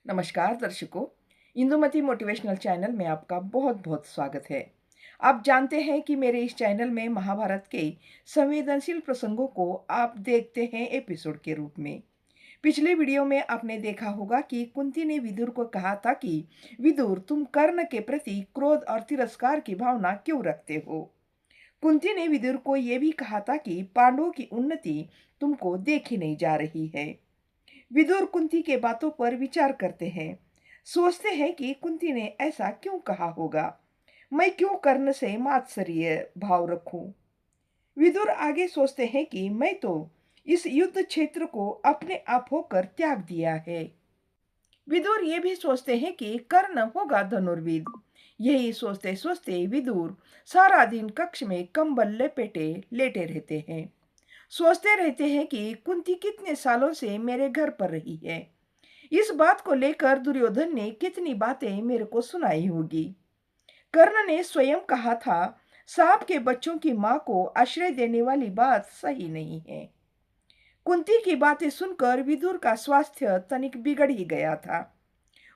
नमस्कार दर्शकों। Indumati motivational channel में आपका बहुत बहुत स्वागत है। आप जानते हैं कि मेरे इस चैनल में महाभारत के संवेदनशील प्रसंगों को आप देखते हैं एपिसोड के रूप में। पिछले वीडियो में आपने देखा होगा कि कुंती ने विदुर को कहा था कि विदुर, तुम कर्ण के प्रति क्रोध और तिरस्कार की भावना क्यों रखते हो। कुंती ने विदुर को यह भी कहा था कि पांडवों की उन्नति तुमको देखी नहीं जा रही है। विदुर कुंती के बातों पर विचार करते हैं। सोचते हैं कि कुंती ने ऐसा क्यों कहा होगा। मैं क्यों कर्ण से मात्सर्य भाव रखूं। विदुर आगे सोचते हैं कि मैं तो इस युद्ध क्षेत्र को अपने आप होकर त्याग दिया है। विदुर ये भी सोचते हैं कि कर्ण होगा धनुर्विद। यही सोचते सोचते विदुर सारा दिन कक्ष में कंबल लपेटे लेटे रहते हैं। सोचते रहते हैं कि कुंती कितने सालों से मेरे घर पर रही है। इस बात को लेकर दुर्योधन ने कितनी बातें मेरे को सुनाई होगी। कर्ण ने स्वयं कहा था, सांप के बच्चों की मां को आश्रय देने वाली बात सही नहीं है। कुंती की बातें सुनकर विदुर का स्वास्थ्य तनिक बिगड़ ही गया था।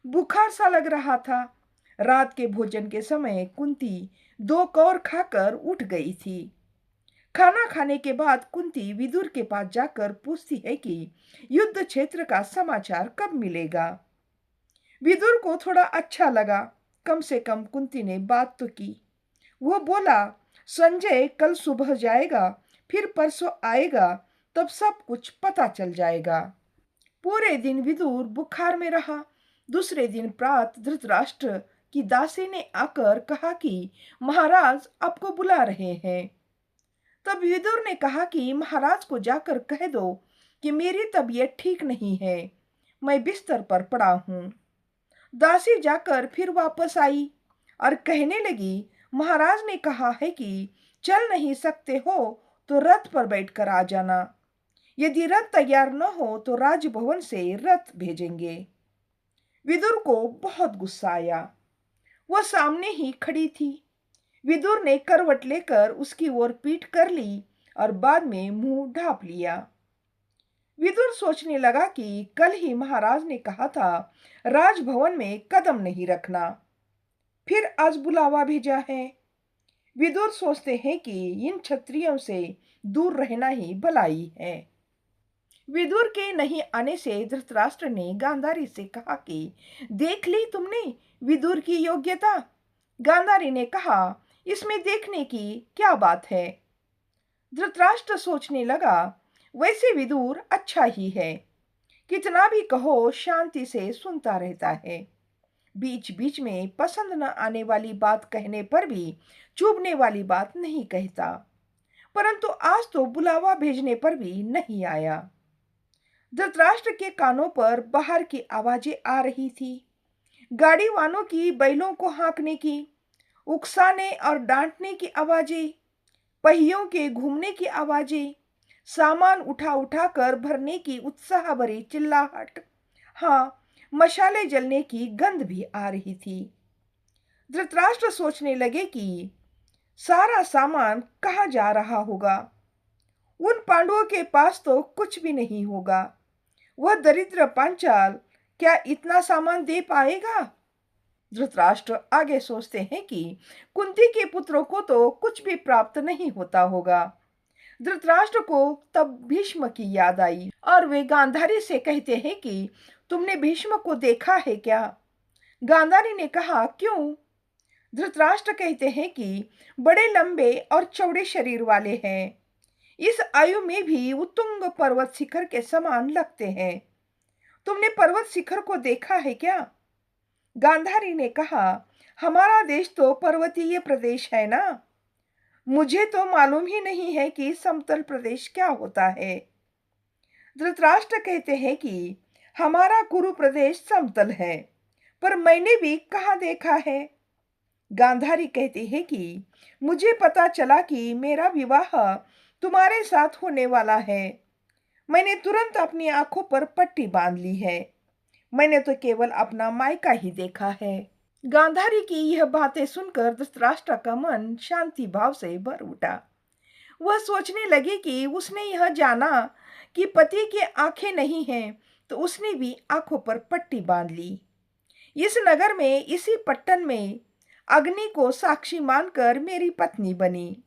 बुखार सा लग रहा था। रात के भोजन के समय कुंती 2 कौर खाकर उठ गई थी। खाना खाने के बाद कुंती विदुर के पास जाकर पूछती है कि युद्ध क्षेत्र का समाचार कब मिलेगा। विदुर को थोड़ा अच्छा लगा, कम से कम कुंती ने बात तो की। वो बोला, संजय कल सुबह जाएगा, फिर परसों आएगा, तब सब कुछ पता चल जाएगा। पूरे दिन विदुर बुखार में रहा। दूसरे दिन प्रात धृतराष्ट्र की दासी ने आकर कहा कि महाराज आपको बुला रहे हैं। तब विदुर ने कहा कि महाराज को जाकर कह दो कि मेरी तबीयत ठीक नहीं है, मैं बिस्तर पर पड़ा हूं। दासी जाकर फिर वापस आई और कहने लगी, महाराज ने कहा है कि चल नहीं सकते हो तो रथ पर बैठकर आ जाना। यदि रथ तैयार न हो तो राजभवन से रथ भेजेंगे। विदुर को बहुत गुस्सा आया। वह सामने ही खड़ी थी। विदुर ने करवट लेकर उसकी ओर पीठ कर ली और बाद में मुंह ढांप लिया। विदुर सोचने लगा कि कल ही महाराज ने कहा था राजभवन में कदम नहीं रखना, फिर आज बुलावा भेजा है। विदुर सोचते हैं कि इन क्षत्रियों से दूर रहना ही भलाई है। विदुर के नहीं आने से धृतराष्ट्र ने गांधारी से कहा कि देख ली तुमने विदुर की योग्यता। गांधारी ने कहा, इसमें देखने की क्या बात है। धृतराष्ट्र सोचने लगा, वैसे विदुर अच्छा ही है, कितना भी कहो शांति से सुनता रहता है। बीच बीच में पसंद न आने वाली बात कहने पर भी चुभने वाली बात नहीं कहता। परंतु आज तो बुलावा भेजने पर भी नहीं आया। धृतराष्ट्र के कानों पर बाहर की आवाजें आ रही थी। गाड़ी वालों की बैलों को हाँकने की, उकसाने और डांटने की आवाजें, पहियों के घूमने की आवाजें, सामान उठा उठा कर भरने की उत्साह भरी चिल्लाहट, हाँ, मशाले जलने की गंध भी आ रही थी। धृतराष्ट्र सोचने लगे कि सारा सामान कहाँ जा रहा होगा। उन पांडवों के पास तो कुछ भी नहीं होगा। वह दरिद्र पांचाल क्या इतना सामान दे पाएगा। धृतराष्ट्र आगे सोचते हैं कि कुंती के पुत्रों को तो कुछ भी प्राप्त नहीं होता होगा। धृतराष्ट्र को तब भीष्म की याद आई और वे गांधारी से कहते हैं कि तुमने भीष्म को देखा है क्या। गांधारी ने कहा, क्यों। धृतराष्ट्र कहते हैं कि बड़े लंबे और चौड़े शरीर वाले हैं। इस आयु में भी उत्तुंग पर्वत शिखर के समान लगते हैं। तुमने पर्वत शिखर को देखा है क्या। गांधारी ने कहा, हमारा देश तो पर्वतीय प्रदेश है ना। मुझे तो मालूम ही नहीं है कि समतल प्रदेश क्या होता है। धृतराष्ट्र कहते हैं कि हमारा कुरु प्रदेश समतल है, पर मैंने भी कहाँ देखा है। गांधारी कहते हैं कि मुझे पता चला कि मेरा विवाह तुम्हारे साथ होने वाला है। मैंने तुरंत अपनी आंखों पर पट्टी बांध ली है। मैंने तो केवल अपना मायका ही देखा है। गांधारी की यह बातें सुनकर धृतराष्ट्र का मन शांति भाव से भर उठा। वह सोचने लगे कि उसने यह जाना कि पति की आंखें नहीं हैं, तो उसने भी आंखों पर पट्टी बांध ली। इस नगर में, इसी पट्टन में अग्नि को साक्षी मानकर मेरी पत्नी बनी।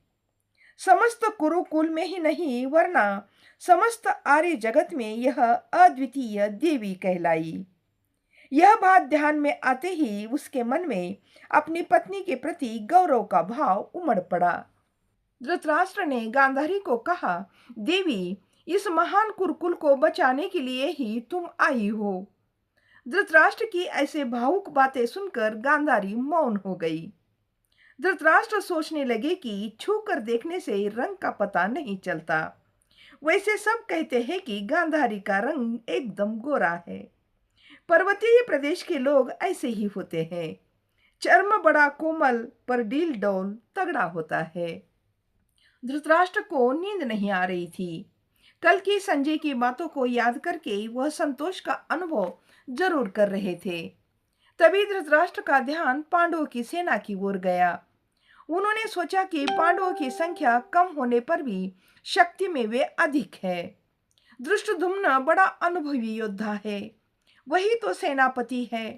समस्त कुरुकुल में ही नहीं वरना समस्त आर्य जगत में यह अद्वितीय देवी कहलाई। यह बात ध्यान में आते ही उसके मन में अपनी पत्नी के प्रति गौरव का भाव उमड़ पड़ा। धृतराष्ट्र ने गांधारी को कहा, देवी, इस महान कुरुकुल को बचाने के लिए ही तुम आई हो। धृतराष्ट्र की ऐसे भावुक बातें सुनकर गांधारी मौन हो गई। धृतराष्ट्र सोचने लगे कि छू कर देखने से रंग का पता नहीं चलता। वैसे सब कहते हैं कि गांधारी का रंग एकदम गोरा है। पर्वतीय प्रदेश के लोग ऐसे ही होते हैं। चर्म बड़ा कोमल पर डील डौल तगड़ा होता है। धृतराष्ट्र को नींद नहीं आ रही थी। कल की संजय की बातों को याद करके वह संतोष का अनुभव जरूर कर रहे थे। तभी धृतराष्ट्र का ध्यान पांडवों की सेना की ओर गया। उन्होंने सोचा कि पांडवों की संख्या कम होने पर भी शक्ति में वे अधिक है। धृष्टद्युम्न बड़ा अनुभवी योद्धा है, वही तो सेनापति है।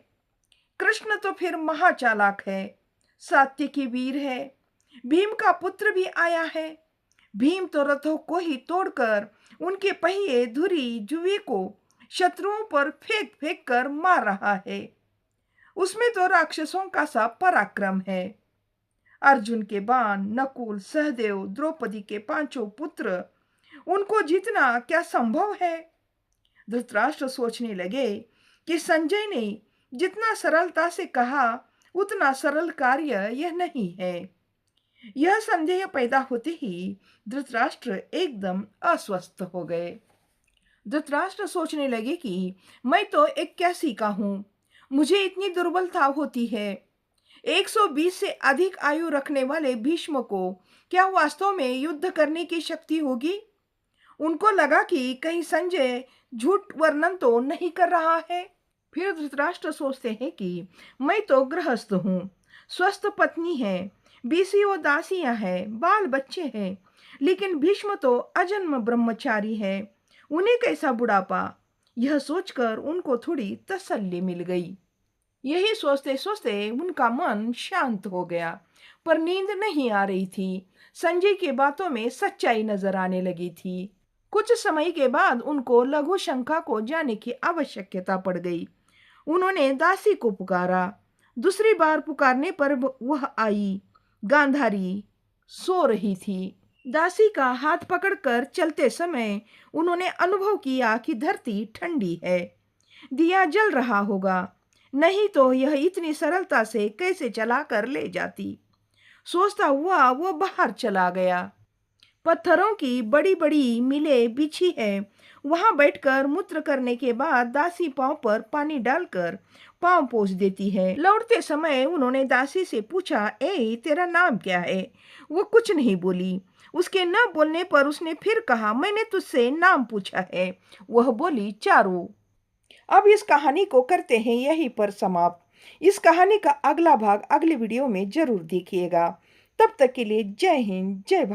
कृष्ण तो फिर महाचालाक है, सात्विकी वीर है। भीम का पुत्र भी आया है। भीम तो रथों को ही तोड़कर उनके पहिए धुरी जुए को शत्रुओं पर फेंक फेंक कर मार रहा है। उसमें तो राक्षसों का सा पराक्रम है। अर्जुन के बाण, नकुल, सहदेव, द्रौपदी के पांचों पुत्र, उनको जीतना क्या संभव है? धृतराष्ट्र सोचने लगे कि संजय ने जितना सरलता से कहा उतना सरल कार्य यह नहीं है। यह संदेह पैदा होते ही धृतराष्ट्र एकदम अस्वस्थ हो गए। धृतराष्ट्र सोचने लगे कि मैं तो 81 का हूं, मुझे इतनी दुर्बलता होती है। 120 से अधिक आयु रखने वाले भीष्म को क्या वास्तव में युद्ध करने की शक्ति होगी? उनको लगा कि कहीं संजय झूठ वर्णन तो नहीं कर रहा है। फिर धृतराष्ट्र सोचते हैं कि मैं तो गृहस्थ हूँ, स्वस्थ पत्नी है, 20 दासियां हैं, बाल बच्चे हैं, लेकिन भीष्म तो अजन्म ब्रह्मचारी है, उन्हें कैसा बुढ़ापा? यह सोचकर उनको थोड़ी तसल्ली मिल गई। यही सोचते सोचते उनका मन शांत हो गया, पर नींद नहीं आ रही थी। संजय की बातों में सच्चाई नजर आने लगी थी। कुछ समय के बाद उनको लघु शंका को जाने की आवश्यकता पड़ गई। उन्होंने दासी को पुकारा। दूसरी बार पुकारने पर वह आई। गांधारी सो रही थी। दासी का हाथ पकड़कर चलते समय उन्होंने अनुभव किया कि धरती ठंडी है। दिया जल रहा होगा, नहीं तो यह इतनी सरलता से कैसे चला कर ले जाती। सोचता हुआ वो बाहर चला गया। पत्थरों की बड़ी बड़ी मिलें बिछी है, वहां बैठकर मूत्र करने के बाद दासी पांव पर पानी डालकर पांव पोंछ देती है। लौटते समय उन्होंने दासी से पूछा, ए तेरा नाम क्या है? वो कुछ नहीं बोली। उसके न बोलने पर उसने फिर कहा, मैंने तुझसे नाम पूछा है। वह बोली, चारू। अब इस कहानी को करते हैं यहीं पर समाप्त। इस कहानी का अगला भाग अगले वीडियो में जरूर देखिएगा। तब तक के लिए जय हिंद, जय भारत।